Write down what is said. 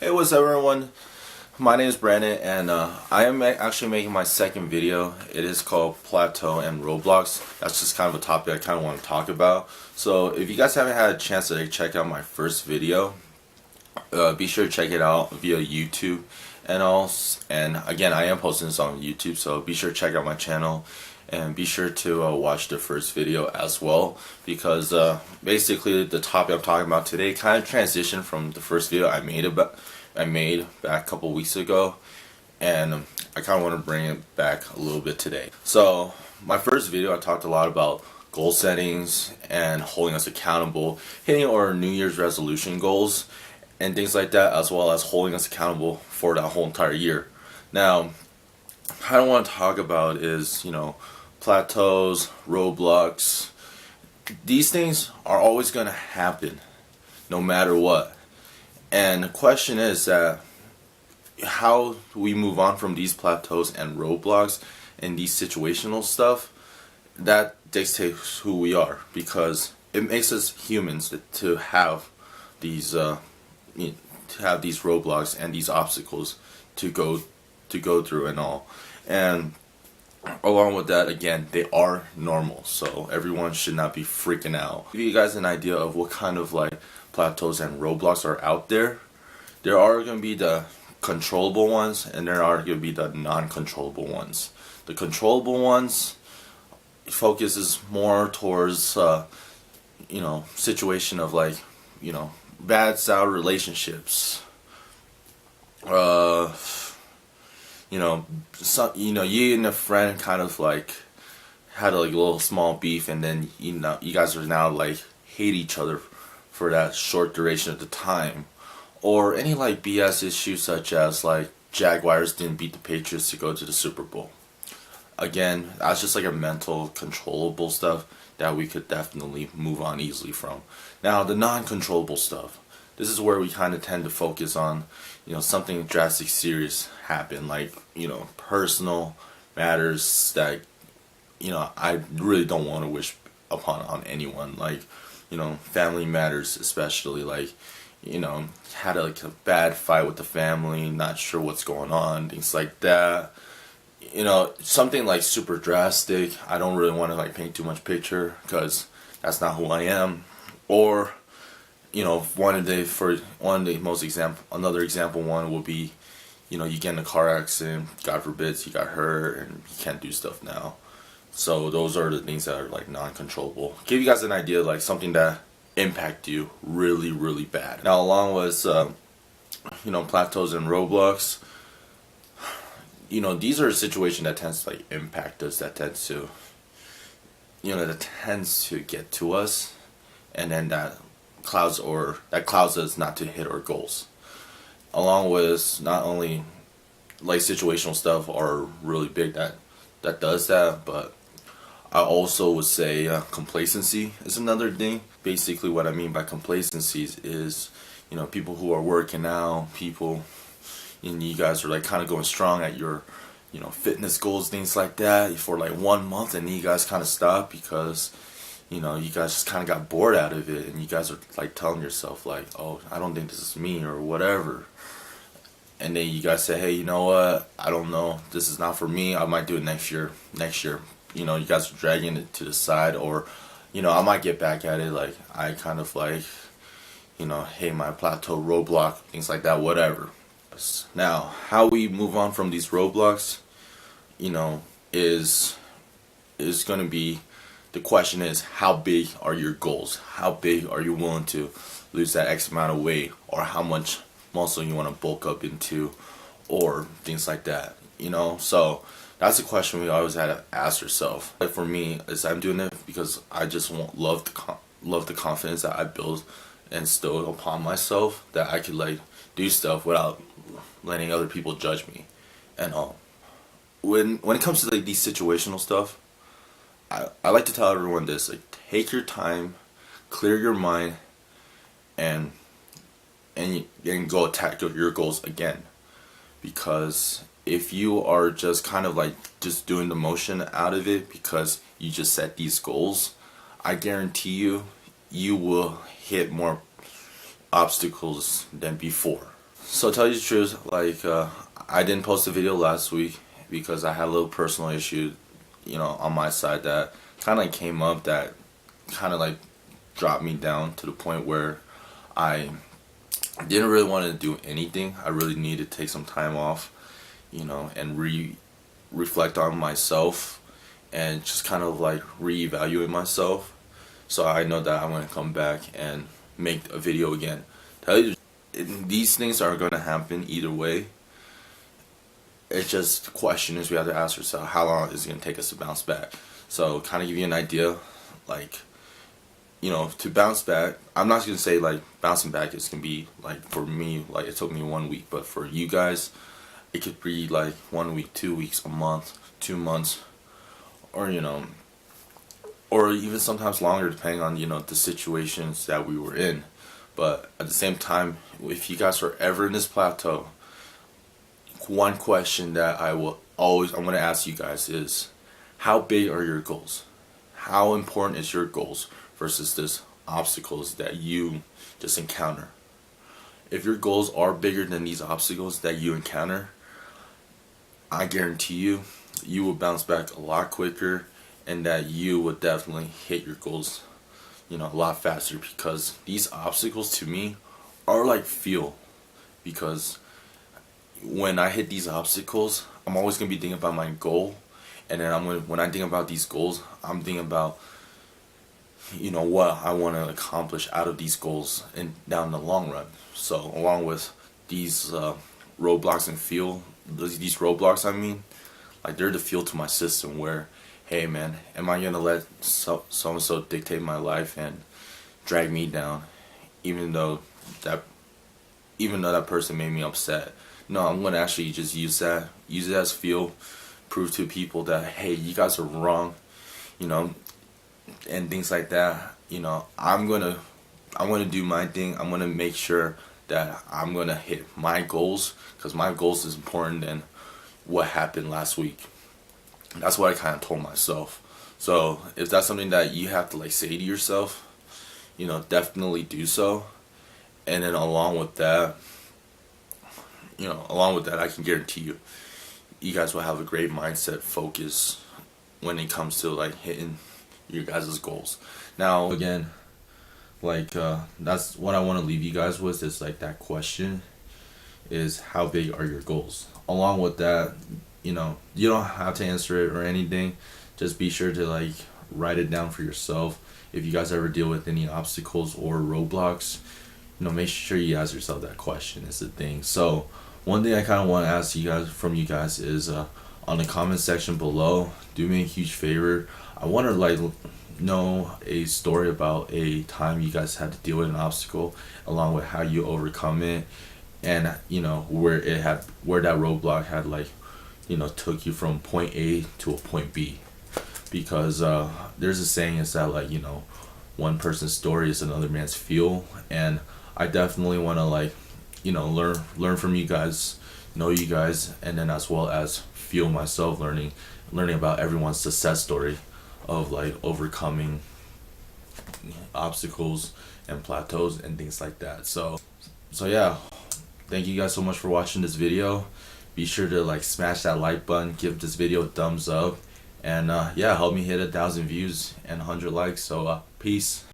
Hey, what's up everyone? My name is Brandon and I am actually making my second video. It is called Plateau and Roadblocks. That's just kind of a topic I kind of want to talk about. So if you guys haven't had a chance to check out my first video, be sure to check it out via YouTube and all. And again, I am posting this on YouTube, so be sure to check out my channel and be sure to watch the first video as well, because basically the topic I'm talking about today kind of transitioned from the first video I made back a couple weeks ago, and I kind of want to bring it back a little bit today. So my first video I talked a lot about goal settings and holding us accountable, hitting our New Year's resolution goals and things like that, as well as holding us accountable for that whole entire year. Now, what I want to talk about is, plateaus, roadblocks. These things are always going to happen, no matter what. And the question is that how we move on from these plateaus and roadblocks and these situational stuff, that dictates who we are, because it makes us humans to have these roadblocks and these obstacles to go through and all. And along with that, again, they are normal, so everyone should not be freaking out. Give you guys an idea of what kind of plateaus and roadblocks are out there. There are going to be the controllable ones, and there are going to be the non-controllable ones. The controllable ones focuses more towards situation of bad sour relationships. You and a friend kind of had a little small beef, and then you guys are now hate each other for that short duration of the time. Or any BS issues such as Jaguars didn't beat the Patriots to go to the Super Bowl. Again, that's just a mental controllable stuff that we could definitely move on easily from. Now, the non-controllable stuff, this is where we kind of tend to focus on, something drastic, serious happen, personal matters that, I really don't want to wish upon on anyone, family matters especially, had a bad fight with the family, not sure what's going on, things like that. Something super drastic. I don't really want to paint too much picture, because that's not who I am. Or another example one will be, you get in a car accident, God forbid you got hurt and you can't do stuff now. So those are the things that are non-controllable. Give you guys an idea, something that impact you really, really bad. Now, along with plateaus and roadblocks, these are a situation that tends to impact us, that tends to get to us, and then that clouds us not to hit our goals. Along with not only situational stuff are really big that does that, but I also would say complacency is another thing. Basically what I mean by complacency is people who are working out, people, and you guys are kind of going strong at your fitness goals, things like that, for 1 month, and then you guys kind of stop because you guys just kind of got bored out of it, and you guys are telling yourself oh, I don't think this is me or whatever. And then you guys say, hey, you know what, I don't know, this is not for me, I might do it next year. You guys are dragging it to the side, or I might get back at it, I kind of hey, my plateau, roadblock, things like that, whatever. Now, how we move on from these roadblocks, is going to be, the question is, how big are your goals? How big are you willing to lose that X amount of weight, or how much muscle you want to bulk up into, or things like that, So that's a question we always had to ask ourselves. For me, is I'm doing it because I just love the confidence that I build and instill upon myself, that I could do stuff without letting other people judge me and all. When it comes to these situational stuff, I like to tell everyone this: take your time, clear your mind, and go attack your goals again. Because if you are just kind of just doing the motion out of it because you just set these goals, I guarantee you will hit more obstacles than before. So to tell you the truth, like I didn't post a video last week because I had a little personal issue, on my side that kind of like came up that kind of like dropped me down to the point where I didn't really want to do anything. I really needed to take some time off, and reflect on myself and just kind of like reevaluate myself. So I know that I'm gonna come back and make a video again. Tell you, these things are gonna happen either way. It's just the question is we have to ask ourselves how long is it gonna take us to bounce back. So kind of give you an idea, like, to bounce back. I'm not gonna say like bouncing back is gonna be like for me like it took me 1 week, but for you guys, it could be like 1 week, 2 weeks, a month, 2 months, or or even sometimes longer depending on the situations that we were in. But at the same time, if you guys are ever in this plateau, one question that I'm going to ask you guys is, how big are your goals? How important is your goals versus this obstacles that you just encounter? If your goals are bigger than these obstacles that you encounter, I guarantee you will bounce back a lot quicker, and that you would definitely hit your goals, a lot faster, because these obstacles to me are like fuel. Because when I hit these obstacles, I'm always gonna be thinking about my goal, and then when I think about these goals, I'm thinking about what I want to accomplish out of these goals and down the long run. So along with these roadblocks and fuel, these roadblocks, I mean, like they're the fuel to my system where, hey man, am I gonna let so and so dictate my life and drag me down, even though that person made me upset? No, I'm gonna actually just use it as fuel, prove to people that, hey, you guys are wrong, and things like that. I'm gonna do my thing. I'm gonna make sure that I'm gonna hit my goals, because my goals is important than what happened last week. That's what I kind of told myself. So if that's something that you have to like say to yourself, definitely do so. And then along with that, I can guarantee you guys will have a great mindset focus when it comes to like hitting your guys' goals. Now again, like that's what I want to leave you guys with, is like that question is, how big are your goals? Along with that, you don't have to answer it or anything. Just be sure to like write it down for yourself. If you guys ever deal with any obstacles or roadblocks, make sure you ask yourself that question. Is the thing. So one thing I kind of want to ask from you guys is on the comment section below, do me a huge favor. I want to like know a story about a time you guys had to deal with an obstacle, along with how you overcome it, and where that roadblock had like took you from point A to a point B. Because there's a saying, is that like one person's story is another man's fuel, and I definitely want to like learn from you guys, know you guys, and then as well as fuel myself, learning about everyone's success story of like overcoming obstacles and plateaus and things like that. So yeah, thank you guys so much for watching this video. Be sure to like smash that like button, give this video a thumbs up, and yeah, help me hit 1,000 views and 100 likes. So peace.